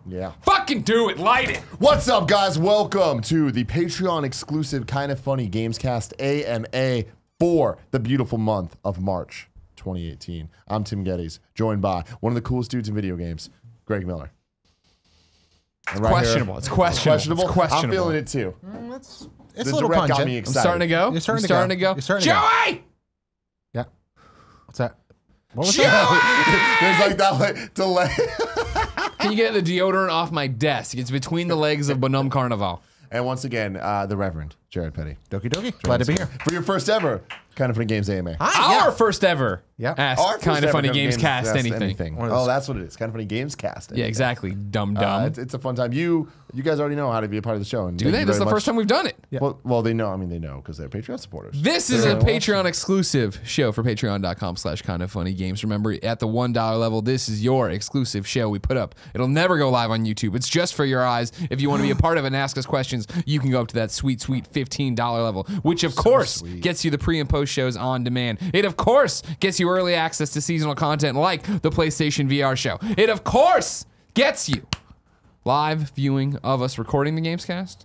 Yeah. Fucking do it. Light it. What's up, guys? Welcome to the Patreon exclusive Kind of Funny Gamescast AMA for the beautiful month of March 2018. I'm Tim Gettys, joined by one of the coolest dudes in video games, Greg Miller. It's questionable. It's questionable. It's questionable. I'm feeling it too. It's a little pungent. Got me excited. I'm starting to go. You're starting to go. You're starting to go. Joey! Yeah. What's that? What was Joey! that? There's like that like, delay. Can you get the deodorant off my desk? It's between the legs of Bonum Carnival. And once again, the Reverend Jared Petty. Doki doki. Glad to be here. For your first ever Kind of Funny Games AMA. Our first ever. Yeah. Ask Kind of Funny Gamescast anything. Oh, that's what it is. Kind of Funny Gamescast. Yeah, exactly. Dumb. It's a fun time. You guys already know how to be a part of the show. And Do they? This is the first time we've done it. Yeah. Well, they know. I mean, they know because they're Patreon supporters. This is a Patreon exclusive show for patreon.com/kindoffunnygames. Remember, at the $1 level, this is your exclusive show we put up. It'll never go live on YouTube. It's just for your eyes. If you want to be a part of it and ask us questions, you can go up to that sweet $15 level, which of course gets you the pre and post shows on demand. It of course gets you early access to seasonal content like the PlayStation VR show. It of course gets you live viewing of us recording the Gamescast.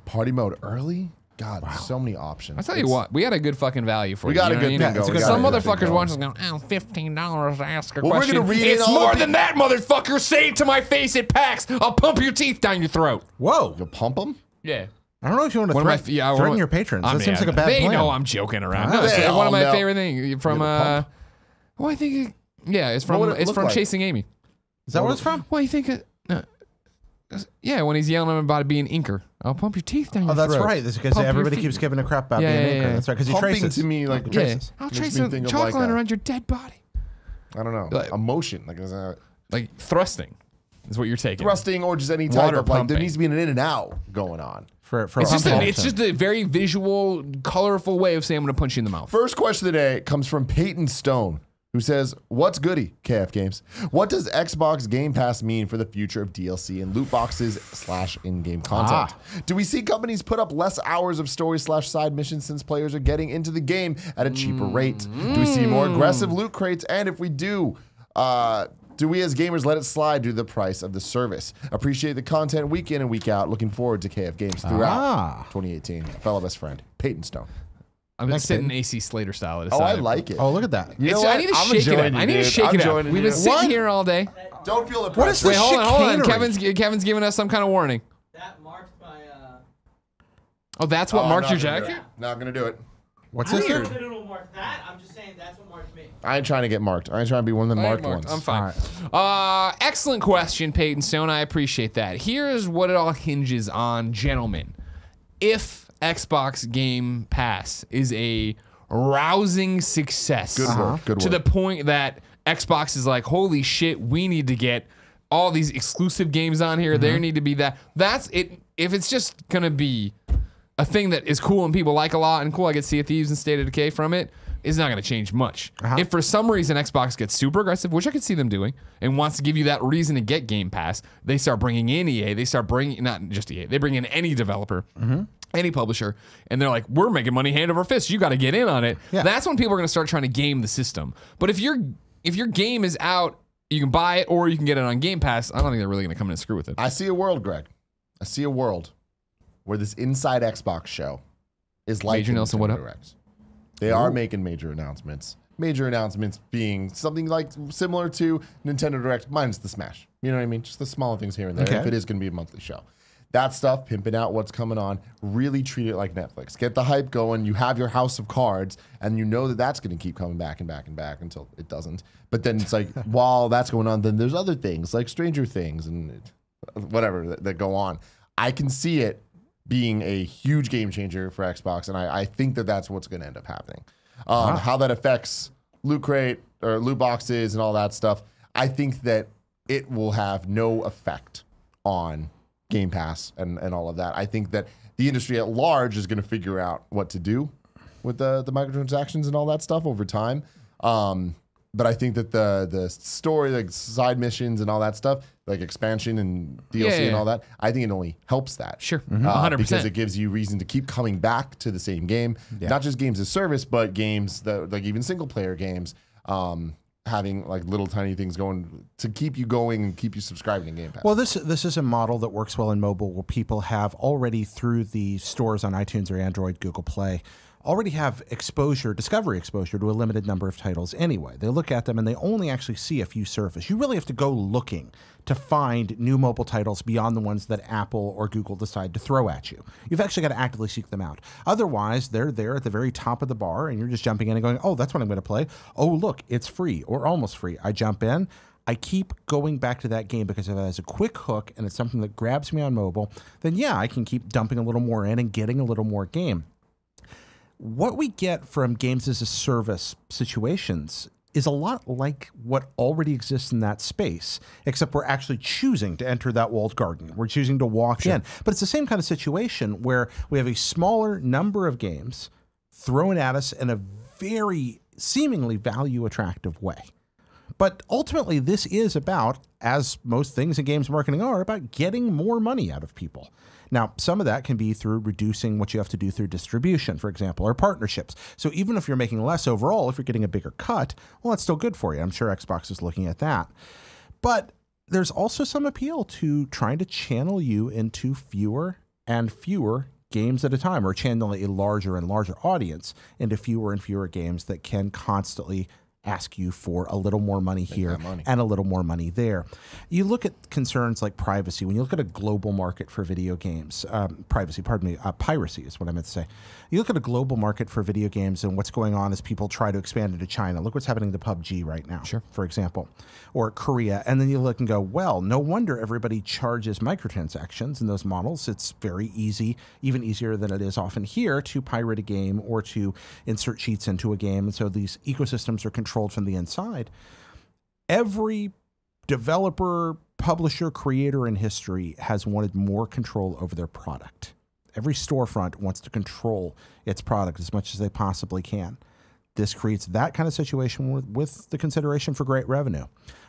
Party mode early? God, so many options. I tell you what, we had a good fucking value for We you. got a know good what I thing mean? going. Some motherfuckers watching us going, oh, $15 to ask a question. We're gonna read it's it all more up. than that, motherfucker. Say it to my face at PAX. I'll pump your teeth down your throat. Whoa. You'll pump them? Yeah. I don't know if you want to threaten your patrons. That seems like a bad they plan. They know I'm joking around. No, No, it's they one of my all know. favorite things from, I think, it's from, What would it look like? Chasing Amy. Is that what it's from? What do you think? Yeah, when he's yelling about it being inker. I'll pump your teeth down your Oh, throat. that's right. That's because Pump your everybody feet. keeps giving a crap about Yeah, being yeah, an anchor. yeah. That's right, because he Pumping traces. to me like Yeah. traces. I'll Makes trace me a think of chalk like line a- around your dead body. I don't know. Like- Emotion. Like, is that Like thrusting is what you're taking. thrusting or just any type Water of like, there pumping. needs to be an in and out going on. For It's just a very visual, colorful way of saying I'm going to punch you in the mouth. First question of the day comes from Peyton Stone, who says, what's goody, KF Games? What does Xbox Game Pass mean for the future of DLC and loot boxes / in-game content? Do we see companies put up less hours of story / side missions since players are getting into the game at a cheaper rate? Do we see more aggressive loot crates? And if we do we as gamers let it slide due to the price of the service? Appreciate the content week in and week out. Looking forward to KF Games throughout 2018. Fellow best friend, Peyton Stone. I'm just sitting AC Slater style at a Oh, I side. like it. Oh, look at that. You know what? I need to I'm shake it up. enjoying I need to dude. shake I'm it up. joining We've you. been sitting What? here all day. Don't feel the What is pressure. this Wait, hold on. chicanery? Kevin's giving us some kind of warning. That marked my, Oh, that's what marked your jacket? Not gonna do it. What's I this? don't know that it'll mark that. I'm just saying that's what marked me. I ain't trying to get marked. I ain't trying to be one of the marked ones. I'm fine. Excellent question, Peyton Stone. I appreciate that. Here's what it all hinges on, gentlemen. If Xbox Game Pass is a rousing success Good work. Good to work. the point that Xbox is like, holy shit, we need to get all these exclusive games on here. There need to be that. That's it. If it's just going to be a thing that is cool and people like a lot and cool, I get Sea of Thieves and State of Decay from it, it's not going to change much. If for some reason Xbox gets super aggressive, which I could see them doing, and wants to give you that reason to get Game Pass, they start bringing in EA. They start bringing, not just EA, they bring in any developer, any publisher, and they're like, we're making money hand over fist. You got to get in on it. Yeah. That's when people are going to start trying to game the system. But if your game is out, you can buy it or you can get it on Game Pass. I don't think they're really going to come in and screw with it. I see a world, Greg. I see a world where this Inside Xbox show is like Major Nelson, what up? Directs. They are making major announcements. Major announcements being something like similar to Nintendo Direct, minus the Smash. You know what I mean? Just the smaller things here and there. Okay. If it is going to be a monthly show. That stuff, pimping out what's coming on, really treat it like Netflix. Get the hype going. You have your house of cards, and you know that that's going to keep coming back and back and back until it doesn't. But then it's like, while that's going on, then there's other things like Stranger Things and whatever that go on. I can see it being a huge game changer for Xbox, and I think that that's what's going to end up happening. How that affects loot crate or loot boxes and all that stuff, I think that it will have no effect on Game Pass and all of that. I think that the industry at large is going to figure out what to do with the microtransactions and all that stuff over time. But I think that the story, like side missions and all that stuff, like expansion and DLC and all that, I think it only helps that. Sure, 100%. Because it gives you reason to keep coming back to the same game. Not just games as service, but games that, like even single player games, having like little tiny things going to keep you going and keep you subscribing to Game Pass. Well, this is a model that works well in mobile, where people have already, through the stores on iTunes or Android, Google Play, already have discovery exposure to a limited number of titles anyway. They look at them and they only actually see a few surface. You really have to go looking to find new mobile titles beyond the ones that Apple or Google decide to throw at you. You've actually got to actively seek them out. Otherwise, they're there at the very top of the bar and you're just jumping in and going, oh, that's what I'm going to play. Oh, look, it's free or almost free. I jump in. I keep going back to that game because if it has a quick hook and it's something that grabs me on mobile, then yeah, I can keep dumping a little more in and getting a little more game. What we get from games as a service situations is a lot like what already exists in that space, except we're actually choosing to enter that walled garden. We're choosing to walk in. But it's the same kind of situation where we have a smaller number of games thrown at us in a very seemingly value attractive way. But ultimately, this is about, as most things in games marketing are, about getting more money out of people. Now, some of that can be through reducing what you have to do through distribution, for example, or partnerships. So even if you're making less overall, if you're getting a bigger cut, well, that's still good for you. I'm sure Xbox is looking at that. But there's also some appeal to trying to channel you into fewer and fewer games at a time, or channel a larger and larger audience into fewer and fewer games that can constantly ask you for a little more money here and a little more money there. You look at concerns like privacy. When you look at a global market for video games, piracy is what I meant to say. You look at a global market for video games and what's going on as people try to expand into China. Look what's happening to PUBG right now, for example, or Korea. And then you look and go, well, no wonder everybody charges microtransactions in those models. It's very easy, even easier than it is often here, to pirate a game or to insert cheats into a game. And so these ecosystems are controlled from the inside. Every developer, publisher, creator in history has wanted more control over their product. Every storefront wants to control its product as much as they possibly can. This creates that kind of situation with the consideration for great revenue.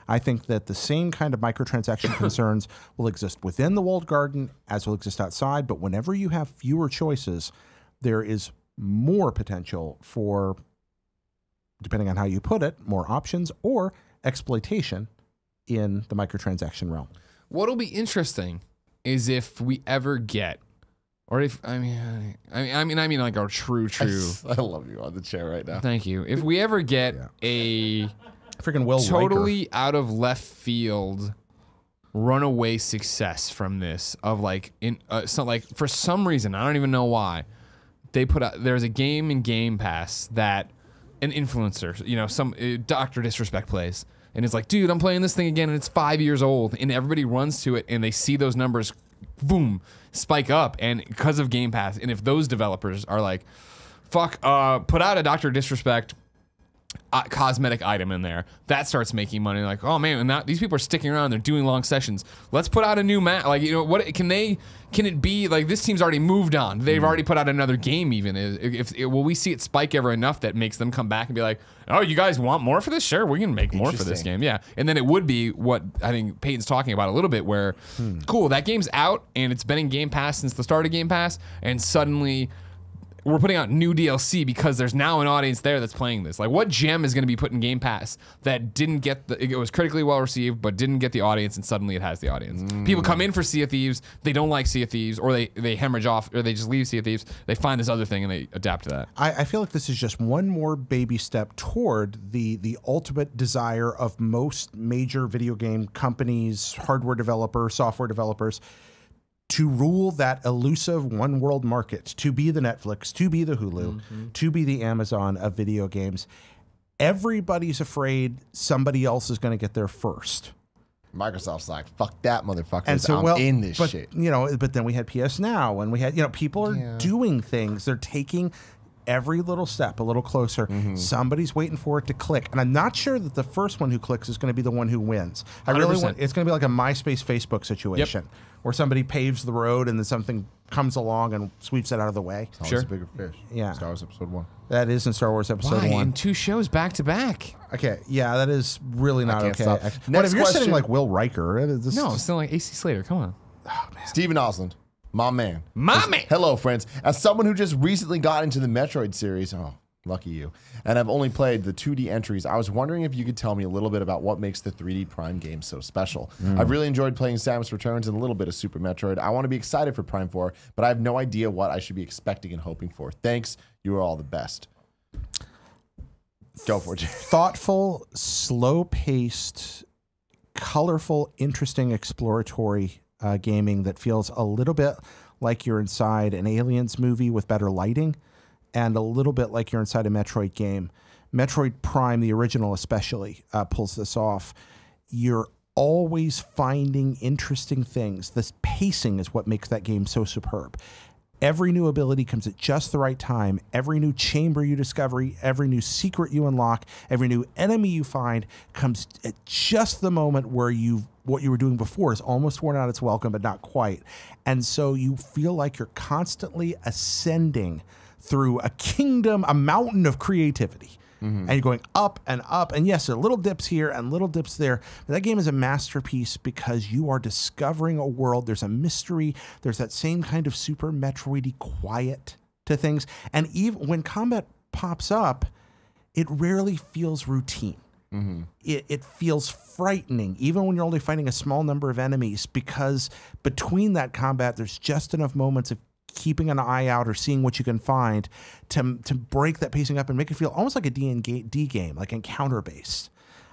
I think that the same kind of microtransaction concerns will exist within the walled garden as will exist outside, but whenever you have fewer choices, there is more potential for, depending on how you put it, more options or exploitation in the microtransaction realm. What'll be interesting is if we ever get, or if I mean like our true. I love you on the chair right now. Thank you. If we ever get a freaking Will totally Riker out of left field runaway success from this, of like for some reason, I don't even know why, they put out, there's a game in Game Pass that an influencer, you know, some Dr. Disrespect plays, and it's like, dude, I'm playing this thing again and it's 5 years old, and everybody runs to it and they see those numbers boom spike up, and because of Game Pass, and if those developers are like, fuck, put out a Dr. Disrespect cosmetic item in there, that starts making money. Like, oh man, and now these people are sticking around, they're doing long sessions, let's put out a new map. Like, you know, what can it be like, this team's already moved on, they've already put out another game. Even will we see it spike ever enough that makes them come back and be like, oh, you guys want more for this? Sure, we can make more for this game. Yeah. And then it would be what I think Peyton's talking about a little bit, where cool, that game's out and it's been in Game Pass since the start of Game Pass, and suddenly we're putting out new DLC because there's now an audience there that's playing this. Like, what gem is going to be put in Game Pass that didn't get it was critically well received, but didn't get the audience, and suddenly it has the audience? People come in for Sea of Thieves, they don't like Sea of Thieves, or they hemorrhage off, or they just leave Sea of Thieves, they find this other thing and they adapt to that. I feel like this is just one more baby step toward the ultimate desire of most major video game companies, hardware developers, software developers, to rule that elusive one world market, to be the Netflix, to be the Hulu, to be the Amazon of video games. Everybody's afraid somebody else is going to get there first. Microsoft's like, fuck that, motherfucker. And so, I'm in this shit. You know, but then we had PS Now, and we had, you know, people are doing things. They're taking every little step a little closer. Somebody's waiting for it to click. And I'm not sure that the first one who clicks is going to be the one who wins. I really want, it's going to be like a MySpace, Facebook situation where somebody paves the road and then something comes along and sweeps it out of the way. Star Wars: A Bigger Fish. Yeah. Star Wars Episode 1. That is in Star Wars Episode 1. In 2 shows back to back. Okay, yeah, that is really not okay. But if you're sitting like Will Riker, no, it's still like AC Slater. Come on. Oh, man. Steven Osland. My man. My man. Hello, friends. As someone who just recently got into the Metroid series, Lucky you. And I've only played the 2D entries. I was wondering if you could tell me a little bit about what makes the 3D Prime game so special. I've really enjoyed playing Samus Returns and a little bit of Super Metroid. I want to be excited for Prime 4, but I have no idea what I should be expecting and hoping for. Thanks. You are all the best. Go for it, Jay. Thoughtful, slow-paced, colorful, interesting, exploratory gaming that feels a little bit like you're inside an Aliens movie with better lighting, and a little bit like you're inside a Metroid game. Metroid Prime, the original especially, pulls this off. You're always finding interesting things. This pacing is what makes that game so superb. Every new ability comes at just the right time. Every new chamber you discover, every new secret you unlock, every new enemy you find comes at just the moment where what you were doing before is almost worn out its welcome, but not quite. And so you feel like you're constantly ascending through a kingdom, a mountain of creativity. And you're going up and up. And yes, there are little dips here and little dips there. But that game is a masterpiece because you are discovering a world. There's a mystery. There's that same kind of Super Metroid-y quiet to things. And even when combat pops up, it rarely feels routine. It feels frightening, even when you're only fighting a small number of enemies, because between that combat, there's just enough moments of keeping an eye out or seeing what you can find to break that pacing up and make it feel almost like a D&D game, like encounter-based.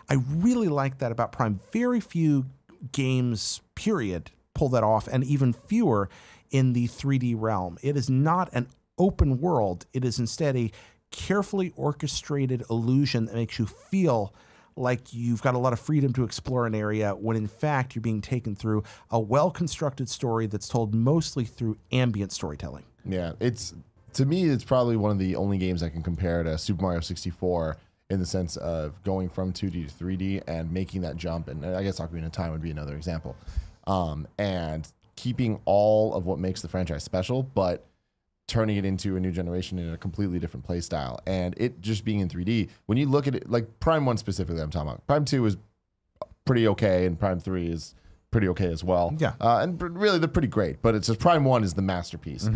I really like that about Prime. Very few games, period, pull that off, and even fewer in the 3D realm. It is not an open world. It is instead a carefully orchestrated illusion that makes you feel like you've got a lot of freedom to explore an area when in fact you're being taken through a well-constructed story that's told mostly through ambient storytelling. Yeah, to me, it's probably one of the only games I can compare to Super Mario 64 in the sense of going from 2D to 3D and making that jump. And I guess Ocarina of Time would be another example. And keeping all of what makes the franchise special, but turning it into a new generation in a completely different play style. And it just being in 3D, when you look at it, like Prime 1 specifically I'm talking about, Prime 2 is pretty okay, and Prime 3 is pretty okay as well. Yeah. And really, they're pretty great, but it's just Prime 1 is the masterpiece.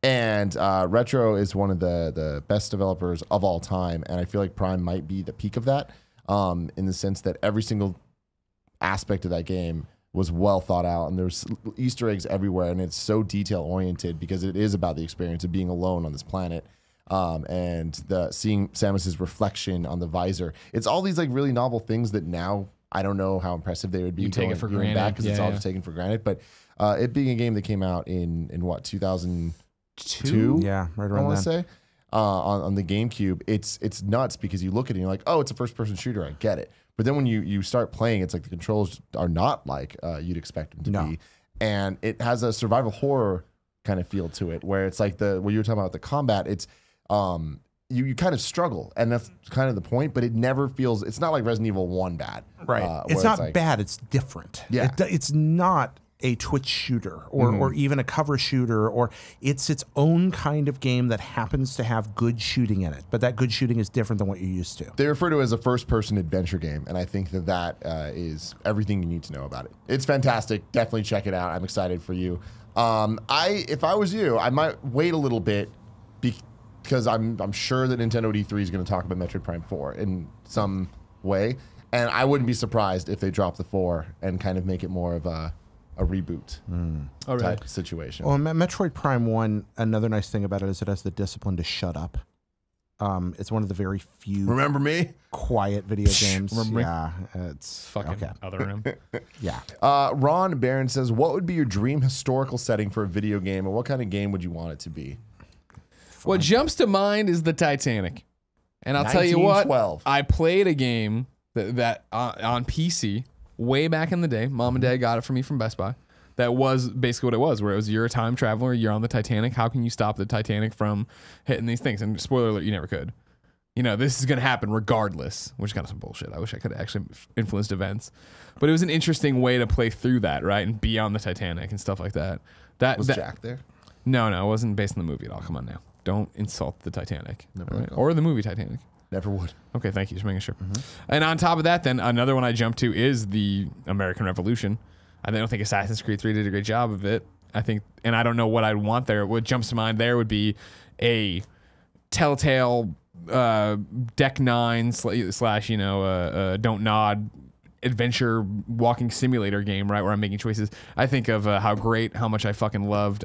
And Retro is one of the best developers of all time, and I feel like Prime might be the peak of that, in the sense that every single aspect of that game was well thought out, and there's Easter eggs everywhere, and it's so detail oriented because it is about the experience of being alone on this planet, and seeing Samus's reflection on the visor. It's all these like really novel things that now I don't know how impressive they would be. You take it for going granted back because it's all just taken for granted. But it being a game that came out in what 2002, Yeah, right I around want to then. say. On the GameCube, it's nuts because you look at it and you're like, oh, it's a first-person shooter. I get it. But then when you start playing, it's like the controls are not like you'd expect them to be. And it has a survival horror kind of feel to it, where it's like what you were talking about the combat. It's you kind of struggle, and that's kind of the point. But it never feels. It's not like Resident Evil 1 bad. Right. It's not like, bad. It's different. Yeah. It's not a Twitch shooter or even a cover shooter, or it's its own kind of game that happens to have good shooting in it. But that good shooting is different than what you're used to. They refer to it as a first-person adventure game, and I think that is everything you need to know about it. It's fantastic. Definitely check it out. I'm excited for you. If I was you, I might wait a little bit because I'm sure that Nintendo D3 is going to talk about Metroid Prime 4 in some way, and I wouldn't be surprised if they drop the 4 and kind of make it more of a reboot type situation. Well, Metroid Prime 1, another nice thing about it is it has the discipline to shut up. It's one of the very few Remember me? quiet video games. Remember me? Yeah, it's Fucking okay. other him. Yeah. Ron Barron says, what would be your dream historical setting for a video game, and what kind of game would you want it to be? What jumps to mind is the Titanic. And I'll tell you what, 1912. I played a game that on PC way back in the day. Mom and Dad got it for me from Best Buy. That was basically what it was, where it was you're a time traveler, you're on the Titanic. How can you stop the Titanic from hitting these things? And spoiler alert, you never could. You know, this is going to happen regardless, which is kind of some bullshit. I wish I could have actually influenced events. But it was an interesting way to play through that, right? And be on the Titanic and stuff like that. Was Jack there? No, it wasn't based on the movie at all. Come on now. Don't insult the Titanic. Never right? will. Or the movie Titanic. Never would. Okay, thank you. Just making sure. And on top of that, then another one I jumped to is the American Revolution. I don't think Assassin's Creed 3 did a great job of it. I think, and I don't know what I'd want there. What jumps to mind there would be a Telltale Deck 9 slash Don't Nod adventure walking simulator game, right, where I'm making choices. I think of how much I fucking loved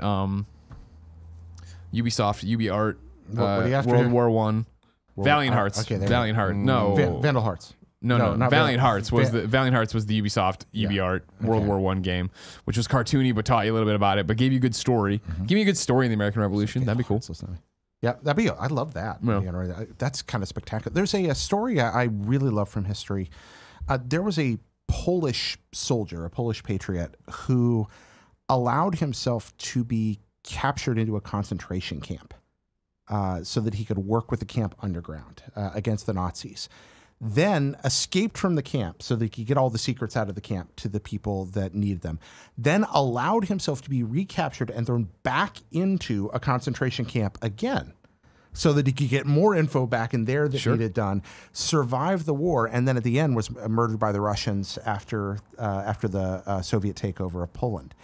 Ubisoft, UbiArt, What are you after World here? War One, Valiant Hearts. Okay, there Valiant Heart. No, Vandal Hearts. no. not Valiant Hearts was Va- the Valiant Hearts was the Ubisoft UbiArt World War One game, which was cartoony but taught you a little bit about it, but gave you a good story. Give me a good story in the American Revolution. That'd be cool. Yeah, I love that. Yeah. That's kind of spectacular. There's a story I really love from history. There was a Polish soldier, a Polish patriot, who allowed himself to be captured into a concentration camp so that he could work with the camp underground against the Nazis. Then escaped from the camp so that he could get all the secrets out of the camp to the people that needed them. Then allowed himself to be recaptured and thrown back into a concentration camp again so that he could get more info back in there that needed done, survive the war, and then at the end was murdered by the Russians after the Soviet takeover of Poland.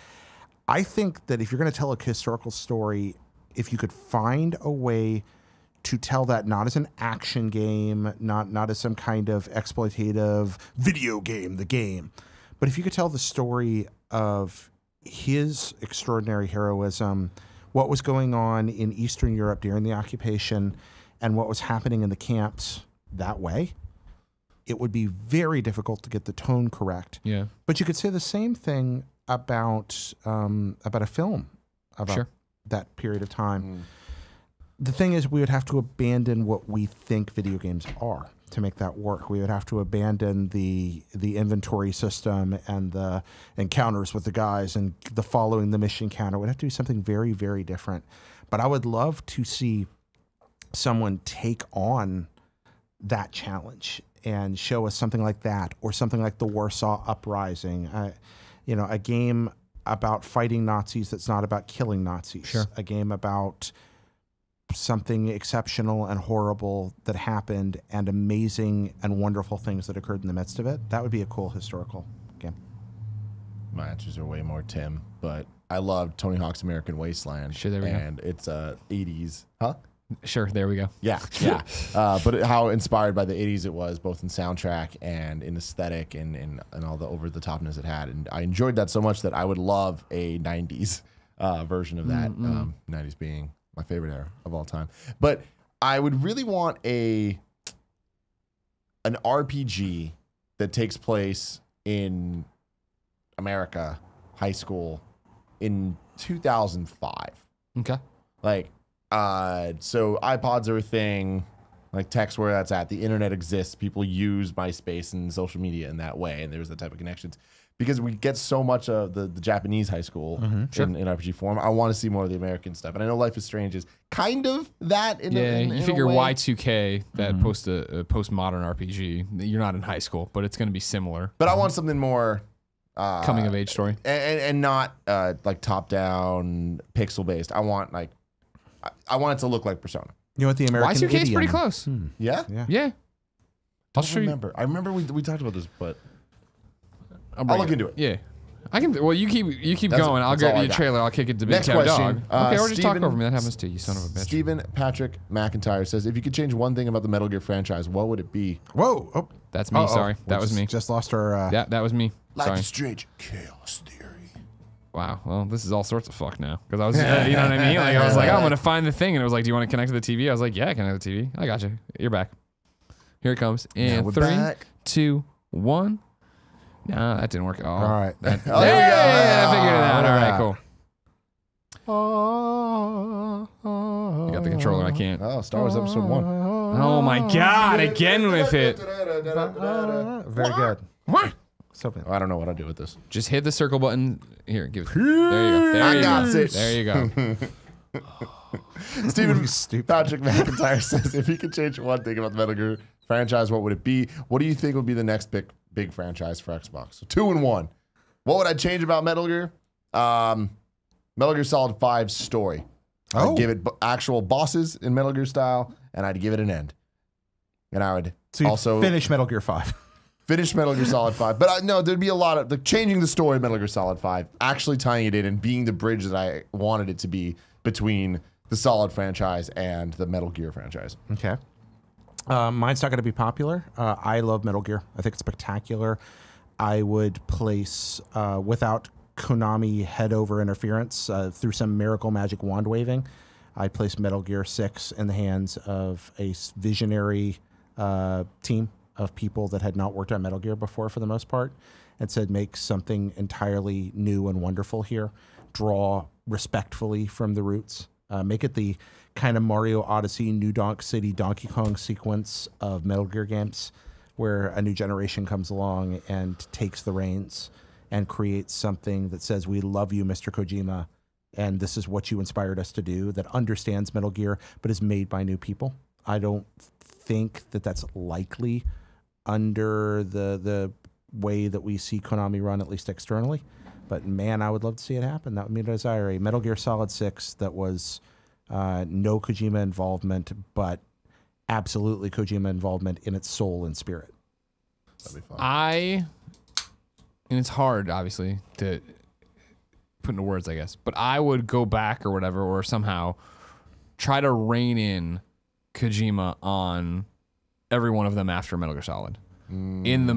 I think that if you're going to tell a historical story, if you could find a way to tell that not as an action game, not as some kind of exploitative video game, the game, but if you could tell the story of his extraordinary heroism, what was going on in Eastern Europe during the occupation, and what was happening in the camps that way, it would be very difficult to get the tone correct. Yeah. But you could say the same thing about a film about that period of time. The thing is, we would have to abandon what we think video games are to make that work. We would have to abandon the inventory system and the encounters with the guys and the following the mission counter. It would have to be something very, very different. But I would love to see someone take on that challenge and show us something like that, or something like the Warsaw Uprising. A game about fighting Nazis that's not about killing Nazis. Sure. A game about something exceptional and horrible that happened and amazing and wonderful things that occurred in the midst of it. That would be a cool historical game. My answers are way more Tim, but I love Tony Hawk's American Wasteland. Sure, there we go. And it's 80s. Huh? Sure, there we go. Yeah. But how inspired by the 80s it was, both in soundtrack and in aesthetic and all the over-the-topness it had. And I enjoyed that so much that I would love a 90s version of that, 90s being my favorite era of all time. But I would really want an RPG that takes place in America, high school, in 2005. Okay. Like, so iPods are a thing, like text where that's at. The internet exists. People use MySpace and social media in that way, and there's that type of connections. Because we get so much of the Japanese high school in RPG form, I want to see more of the American stuff. And I know Life is Strange is kind of that. You figure a way. Y2K, that postmodern RPG, you're not in high school, but it's going to be similar. But I want something more Coming of age story. and not like top down pixel based. I want it to look like Persona. You know what the American Y2K is idiom? pretty close. Yeah. Yeah. I'll show you. I remember we talked about this, but I'll look into it. Yeah. I can. Well, you keep That's- going. I'll that's get all I you a got. trailer. I'll kick it to Big Next Cow question. Dog. Okay, or just talk Steven- over me. That happens too, you son of a bitch. Stephen Patrick McIntyre says, if you could change one thing about the Metal Gear franchise, what would it be? Whoa. Oh. That's me. Sorry, that was me. Just lost our... Yeah, that was me. Sorry. Strange Chaos Theory. Wow. Well, this is all sorts of fuck now. Because I was, you know what I mean? Like I was like, I'm gonna find the thing, and it was like, do you want to connect to the TV? I was like, yeah, connect to the TV. I got you. You're back. Here it comes. And we're 3, back. 2, 1. Nah, that didn't work. Oh, All right. Oh, there we go. Yeah, I figured it out. All right, cool. You got the controller. I can't. Oh, Star Wars Episode 1. Oh my God! Again with it. Very good. What? So good. I don't know what I do with this. Just hit the circle button. Here, give it. There you go. There I you got go. it. There you go. Stephen Stupid. Patrick McIntyre says, if you could change one thing about the Metal Gear franchise, what would it be? What do you think would be the next big franchise for Xbox? So 2 and 1. What would I change about Metal Gear? Metal Gear Solid 5's story. I'd give it actual bosses in Metal Gear style, and I'd give it an end. And I would also finish Metal Gear 5. finish Metal Gear Solid 5. But no, there'd be a lot of changing the story of Metal Gear Solid 5, actually tying it in and being the bridge that I wanted it to be between the Solid franchise and the Metal Gear franchise. Okay. Mine's not going to be popular. I love Metal Gear. I think it's spectacular. I would place, without Konami head over interference, through some miracle magic wand waving, I'd place Metal Gear 6 in the hands of a visionary team of people that had not worked on Metal Gear before for the most part, and said make something entirely new and wonderful here. Draw respectfully from the roots. Make it the kind of Mario Odyssey, New Donk City, Donkey Kong sequence of Metal Gear games, where a new generation comes along and takes the reins and creates something that says, we love you, Mr. Kojima, and this is what you inspired us to do, that understands Metal Gear, but is made by new people. I don't think that that's likely under the way that we see Konami run, at least externally. But man, I would love to see it happen. That would be a desire. A Metal Gear Solid 6 that was no Kojima involvement, but absolutely Kojima involvement in its soul and spirit. That'd be fun. And it's hard, obviously, to put into words, I guess, but I would go back or whatever, or somehow try to rein in Kojima on every one of them after Metal Gear Solid. And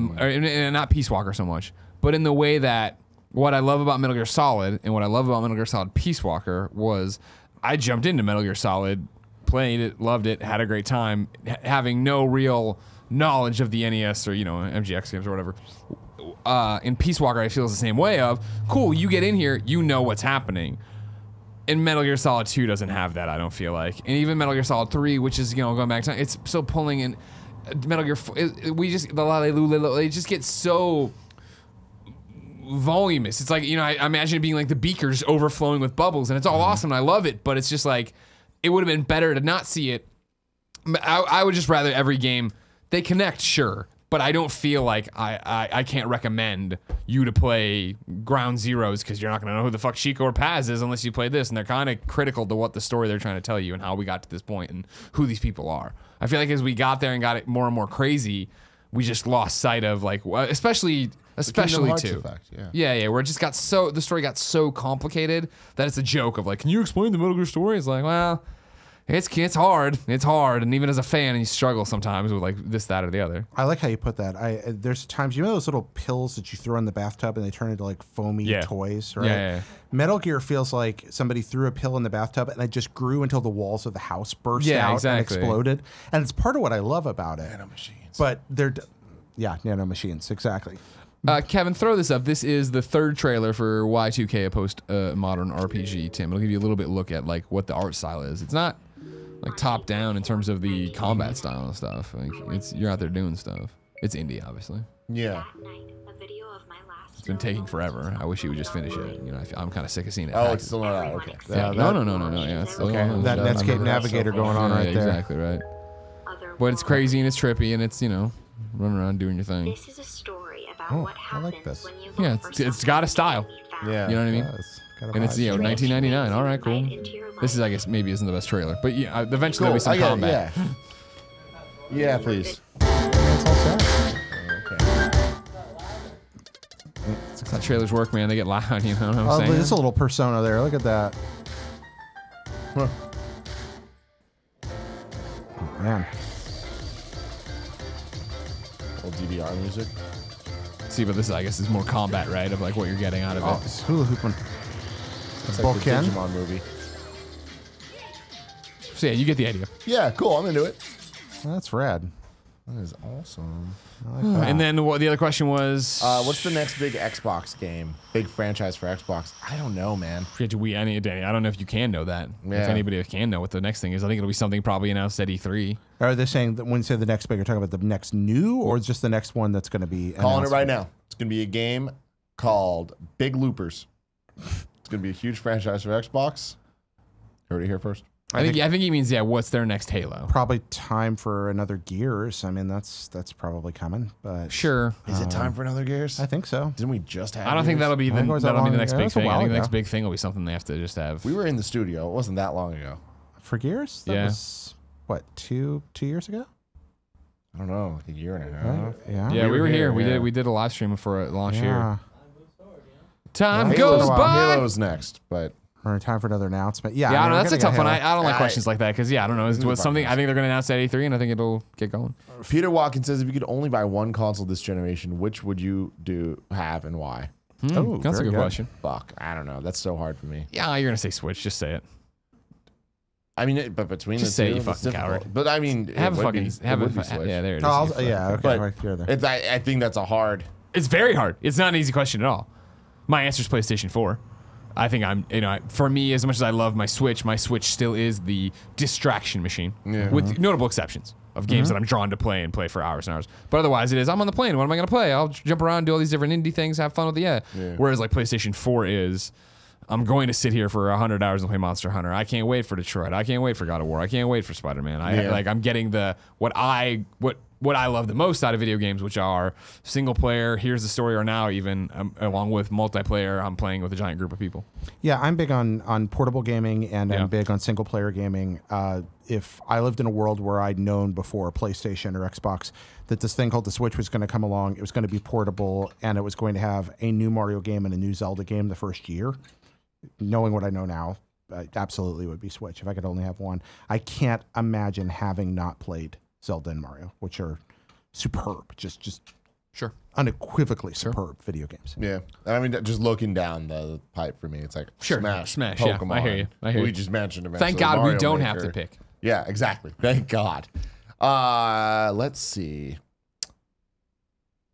not Peace Walker so much, but in the way that what I love about Metal Gear Solid and what I love about Metal Gear Solid Peace Walker was I jumped into Metal Gear Solid, played it, loved it, had a great time, having no real knowledge of the NES or, MGX games or whatever. In Peace Walker, I feel the same way of, cool, you get in here, you know what's happening. And Metal Gear Solid 2 doesn't have that, I don't feel like. And even Metal Gear Solid 3, which is, going back to, it's still pulling in Metal Gear, they just get so voluminous. It's like, I imagine it being like the beakers overflowing with bubbles, and it's all awesome, and I love it, but it's just like, it would have been better to not see it. I would just rather every game, they connect, sure, but I don't feel like I can't recommend you to play Ground Zeroes because you're not going to know who the fuck Chico or Paz is unless you play this, and they're kind of critical to what the story they're trying to tell you and how we got to this point and who these people are. I feel like as we got there and got it more and more crazy, we just lost sight of, like, especially too. Effect, yeah, where it just got the story got so complicated that it's a joke of like, can you explain the Metal Gear story? It's like, well, it's hard, and even as a fan, you struggle sometimes with like this, that, or the other. I like how you put that. There's times, those little pills that you throw in the bathtub and they turn into like foamy toys, right? Yeah. Metal Gear feels like somebody threw a pill in the bathtub and it just grew until the walls of the house burst out and exploded. And it's part of what I love about it. Nanomachines. But nanomachines, exactly. Kevin, throw this up. This is the third trailer for Y2K, a post-modern RPG. Tim, it'll give you a little bit look at like what the art style is. It's not like top down in terms of the combat style and stuff. Like, you're out there doing stuff. It's indie, obviously. Yeah. It's been taking forever. I wish he would just finish it. I'm kind of sick of seeing it. Oh, it's still not out. Okay. Yeah, no. Yeah, it's still on. That Netscape Navigator going on right there. Exactly right. But it's crazy and it's trippy and it's running around doing your thing. This is a story about what I like happens this. when you Yeah, it's got a style. Yeah. You know what I mean? And it's 1999. All right, cool. This is, I guess, maybe isn't the best trailer, but yeah, eventually there'll be some combat. Yeah, please. That's all set. Okay. That's how trailers work, man. They get loud. You know what I'm saying? There's a little persona there. Look at that. Huh. Oh, man. Old DVR music. See, but this, I guess, is more combat, right? Of like what you're getting out of Oh, it. it's hula hooping. It's like the Boken? Digimon movie. So yeah, you get the idea. Yeah, cool. I'm into it. That's rad. That is awesome. I like that. And then the other question was, What's the next big Xbox game? Big franchise for Xbox? I don't know, man. Danny, I don't know if you can know that. Yeah. If anybody can know what the next thing is, I think it'll be something probably announced at E3. Are they saying that when you say the next big, you're talking about the next new or just the next one that's going to be Calling it announced? right now. It's going to be a game called Big Loopers. It's going to be a huge franchise for Xbox. Heard it here first. I think he means, what's their next Halo? Probably time for another Gears. I mean, that's probably coming. But Sure. Is it time for another Gears? I think so. Didn't we just have I don't think Gears? that'll be I think it was that the long- next yeah, big it was a thing. I while think the ago. next big thing will be something they have to just have. We were in the studio. It wasn't that long ago. For Gears? That Yeah. was, what, two years ago? I don't know, like a year and a half. Right? Yeah. Yeah, we were here. yeah. We did a live stream for it last Yeah. year. Time Yeah, goes Halo's- by. Halo's next, but We're in time for another announcement. Yeah, Yeah, I mean, know, we're that's a gonna tough get one. hit. I don't like questions like that because, I don't know. It's something I think they're going to announce at E3, and I think it'll get going. Peter Watkins says, if you could only buy one console this generation, which would you have and why? Oh, That's a very good question. Fuck, I don't know. That's so hard for me. Yeah, you're going to say Switch. Just say it. I mean, but between Just the say two, you it's fucking difficult. coward. But I mean, Have a fucking. Yeah, there it is. Oh, yeah, okay. But right, you're there. I think that's a hard. It's very hard. It's not an easy question at all. My answer is PlayStation 4. I think for me, as much as I love my Switch still is the distraction machine, with notable exceptions of games that I'm drawn to play and play for hours and hours. But otherwise, it is, I'm on the plane. What am I going to play? I'll jump around, do all these different indie things, have fun with it. Yeah. Whereas like PlayStation 4 is, I'm going to sit here for 100 hours and play Monster Hunter. I can't wait for Detroit. I can't wait for God of War. I can't wait for Spider-Man. I'm getting what I love the most out of video games, which are single player, here's the story, or now even along with multiplayer, I'm playing with a giant group of people. Yeah, I'm big on portable gaming, and I'm big on single player gaming. If I lived in a world where I'd known before PlayStation or Xbox that this thing called the Switch was going to come along, it was going to be portable, and it was going to have a new Mario game and a new Zelda game the first year, knowing what I know now, I absolutely would be Switch if I could only have one. I can't imagine having not played Zelda and Mario, which are superb, just Sure. unequivocally superb video games. Yeah, I mean, just looking down the pipe for me, it's like Smash, yeah. Pokemon. I hear you. Luigi's Mansion. Thank God Mario we don't Maker. have to pick. Yeah, exactly. Thank God. Let's see.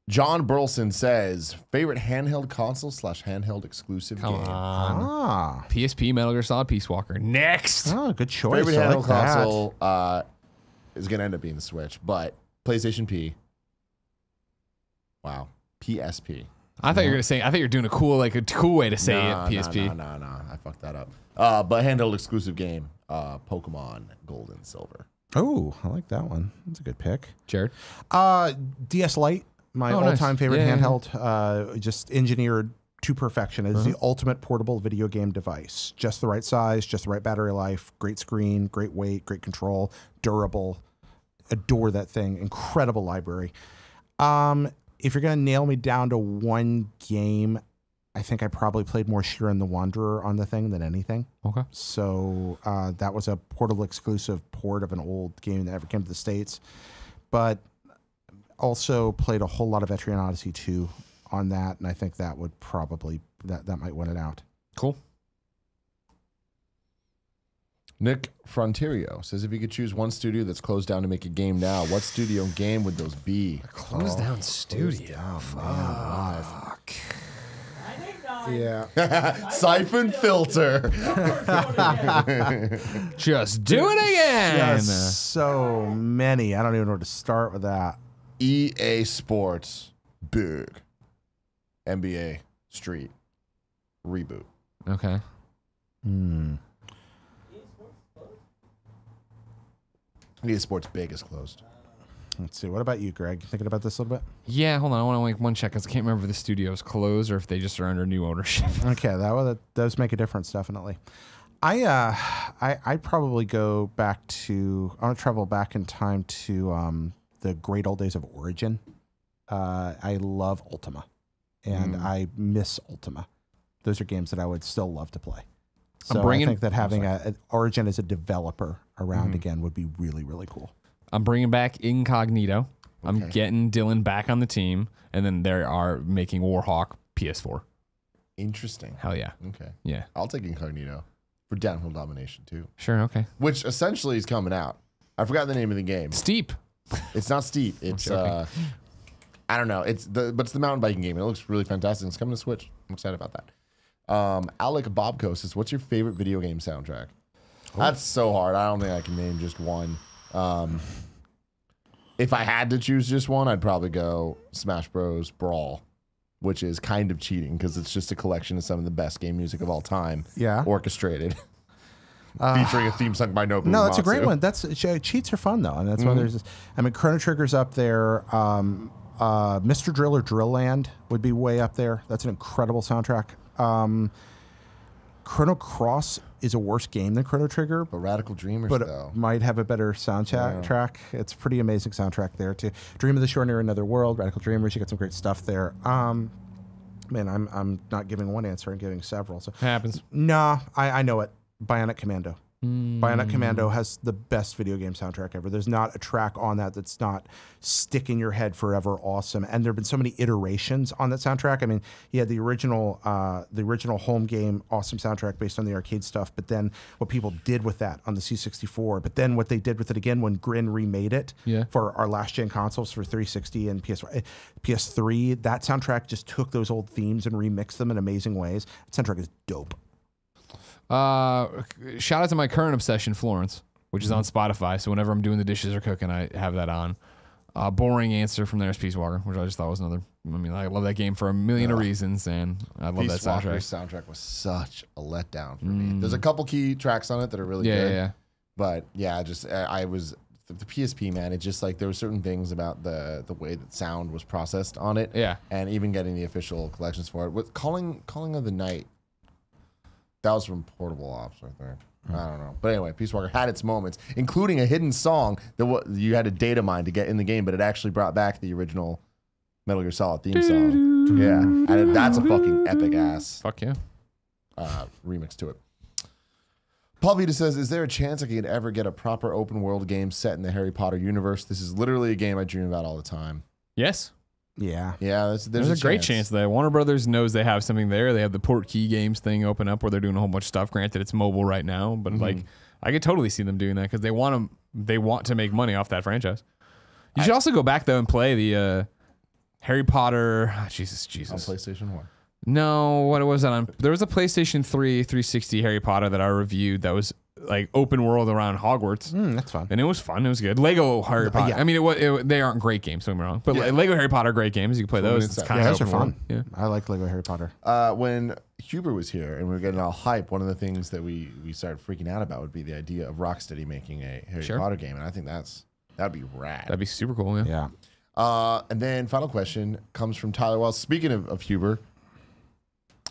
John Burleson says, favorite handheld console / handheld exclusive Come game. on. PSP, Metal Gear Solid, Peace Walker. Next. Oh, good choice. Favorite I handheld like that. console is going to end up being the Switch, but PlayStation P. Wow. PSP. I thought you were gonna say. I thought you were doing a cool way to say it. PSP. No. I fucked that up. But handheld exclusive game, Pokemon Gold and Silver. Oh, I like that one. That's a good pick. Jared. DS Lite, my Oh, nice. all-time favorite Yeah. handheld, just engineered to perfection. It is the ultimate portable video game device. Just the right size, just the right battery life, great screen, great weight, great control, durable. Adore that thing. Incredible library. If you're going to nail me down to one game, I think I probably played more Shiren the Wanderer on the thing than anything. Okay. So that was a portable exclusive port of an old game that never came to the States. But also played a whole lot of Etrian Odyssey 2 on that, and I think that would probably, that might win it out. Cool. Nick Fronterio says, if you could choose one studio that's closed down to make a game now, what studio and game would those be? Closed down studio. Fuck. Yeah. Siphon Filter. Just do it again. Yes, so many. I don't even know where to start with that. EA Sports. Big. NBA. Street. Reboot. Okay. EA Sports Big is closed. Let's see. What about you, Greg? Thinking about this a little bit? Yeah, hold on. I want to make one check because I can't remember if the studio's closed or if they just are under new ownership. Okay, that does make a difference, definitely. I'd probably go back to, I want to travel back in time to the great old days of Origin. I love Ultima, and I miss Ultima. Those are games that I would still love to play. So I think that having an Origin as a developer around again would be really, really cool. I'm bringing back Incognito. I'm getting Dylan back on the team, and then they are making Warhawk PS4. Interesting. Hell yeah. Okay. Yeah. I'll take Incognito for Downhill Domination too. Sure. Okay. Which essentially is coming out. I forgot the name of the game. Steep. It's not Steep. It's I don't know. It's the mountain biking game. It looks really fantastic. It's coming to Switch. I'm excited about that. Alec Bobko says, what's your favorite video game soundtrack? That's so hard. I don't think I can name just one. If I had to choose just one, I'd probably go Smash Bros. Brawl, which is kind of cheating because it's just a collection of some of the best game music of all time. Yeah. Orchestrated. Featuring a theme sung by Nobuo No, that's a great Uematsu. one. Cheats are fun though, and that's why there's. I mean, Chrono Trigger's up there. Mr. Drill or Drill Land would be way up there. That's an incredible soundtrack. Chrono Cross is a worse game than Chrono Trigger, But Radical Dreamers, but though. it might have a better soundtrack. It's pretty amazing soundtrack there too. Dream of the Shore Near Another World, Radical Dreamers. You got some great stuff there. Man, I'm not giving one answer. I'm giving several. So Happens. nah, I know it. Bionic Commando. Bionic Commando has the best video game soundtrack ever. There's not a track on that that's not stick in your head forever awesome. And there have been so many iterations on that soundtrack. I mean, you had the original home game awesome soundtrack based on the arcade stuff, but then what people did with that on the C64, but then what they did with it again when Grin remade it for our last gen consoles for 360 and PS3, that soundtrack just took those old themes and remixed them in amazing ways. That soundtrack is dope. Shout out to my current obsession, Florence, which is on Spotify. So whenever I'm doing the dishes or cooking, I have that on. Boring answer from There's Peace Walker, which I just thought was another. I mean, I love that game for a million of reasons, and I love that soundtrack. Walker's soundtrack was such a letdown for me. There's a couple key tracks on it that are really good. Yeah. But yeah, I was the PSP, man. It just like there were certain things about the way that sound was processed on it. Yeah. And even getting the official collections for it. With Calling of the Night. That was from Portable Ops right there. I don't know. But anyway, Peace Walker had its moments, including a hidden song that you had to data mine to get in the game, but it actually brought back the original Metal Gear Solid theme song. Yeah. And that's a fucking epic ass remix to it. Paul Vita says, is there a chance I could ever get a proper open world game set in the Harry Potter universe? This is literally a game I dream about all the time. Yes. Yeah. Yeah, there's a great chance that Warner Brothers knows they have something there. They have the Portkey Games thing open up where they're doing a whole bunch of stuff. Granted, it's mobile right now, but like I could totally see them doing that because they want to make money off that franchise. You should also go back though and play the Harry Potter. Jesus. On PlayStation 1. No, what was that on? There was a PlayStation 3 360 Harry Potter that I reviewed that was like open world around Hogwarts. That's fun. And it was fun. It was good. Lego Harry Potter. Yeah. I mean, they aren't great games, don't get me wrong. But Lego Harry Potter, great games. You can play those. It's kind of those are fun. Yeah. I like Lego Harry Potter. When Huber was here and we were getting all hype, one of the things that we started freaking out about would be the idea of Rocksteady making a Harry Potter game. And I think that'd be rad. That'd be super cool. Yeah. And then final question comes from Tyler Wells. Speaking of Huber,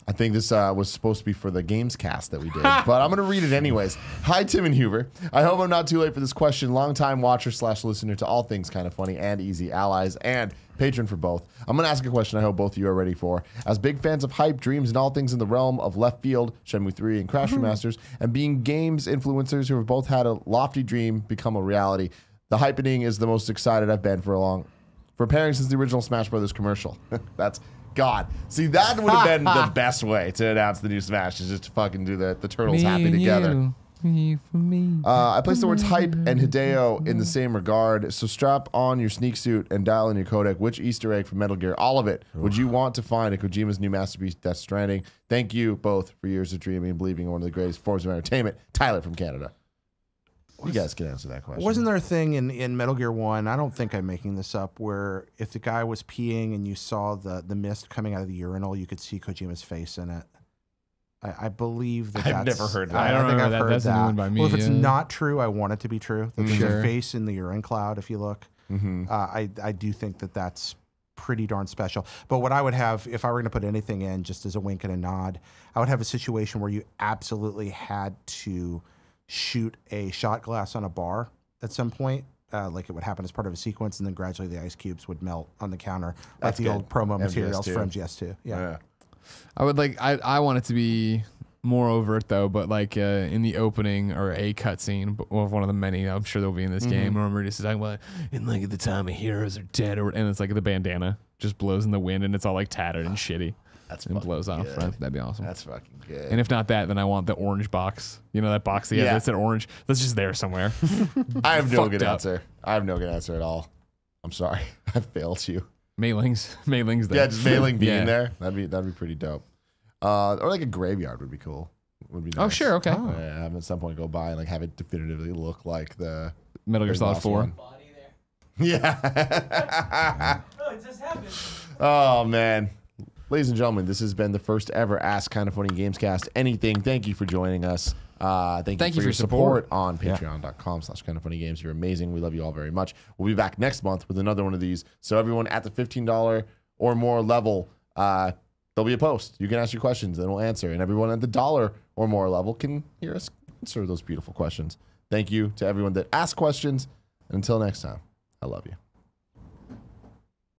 I think this was supposed to be for the Gamescast that we did, but I'm going to read it anyways. Hi, Tim and Huber. I hope I'm not too late for this question. Longtime watcher / listener to all things kind of funny and easy, allies, and patron for both. I'm going to ask a question I hope both of you are ready for. As big fans of hype, dreams, and all things in the realm of left field, Shenmue 3 and Crash Remasters, and being games influencers who have both had a lofty dream become a reality, the hypening is the most excited I've been for preparing since the original Smash Brothers commercial. That's God. See, that would have been the best way to announce the new Smash, is just to fucking do the turtles happy together. You for me. I placed the words hype and Hideo in the same regard. So strap on your sneak suit and dial in your codec. Which Easter egg from Metal Gear, all of it, would you want to find in Kojima's new masterpiece, Death Stranding? Thank you both for years of dreaming and believing in one of the greatest forms of entertainment. Tyler from Canada. You guys can answer that question. Wasn't there a thing in Metal Gear 1, I don't think I'm making this up, where if the guy was peeing and you saw the mist coming out of the urinal, you could see Kojima's face in it? I believe that's... I've never heard that. I don't think remember I've that. heard That's a new one by me. Well, if it's not true, I want it to be true. That there's Sure. a face in the urine cloud, if you look. I do think that's pretty darn special. But what I would have, if I were going to put anything in, just as a wink and a nod, I would have a situation where you absolutely had to shoot a shot glass on a bar at some point, like it would happen as part of a sequence, and then gradually the ice cubes would melt on the counter, like the old promo materials from MGS2. Yeah. I would like. I want it to be more overt though, but like in the opening or a cutscene of one of the many I'm sure there'll be in this game. Remember just talking about, and like at the time of heroes are dead, and it's like the bandana just blows in the wind and it's all like tattered and shitty. And blows off. Right? That'd be awesome. That's fucking good. And if not that, then I want the orange box. You know that box that's an orange. That's just there somewhere. I have no good answer. I have no good answer at all. I'm sorry. I failed you. Mailings there. Yeah, just mailing being there. That'd be pretty dope. Or like a graveyard would be cool. Would be nice. Oh sure, okay. Yeah, have at some point go by and like have it definitively look like the Metal Gear Solid 4. Body there. Yeah. Oh, it just happened. Oh man. Ladies and gentlemen, this has been the first ever Ask Kind of Funny Gamescast. Anything, thank you for joining us. Thank you for your support on patreon.com/kindoffunnygames. You're amazing. We love you all very much. We'll be back next month with another one of these. So everyone at the $15 or more level, there'll be a post. You can ask your questions and we'll answer. And everyone at the $1 or more level can hear us answer those beautiful questions. Thank you to everyone that asked questions. And until next time, I love you.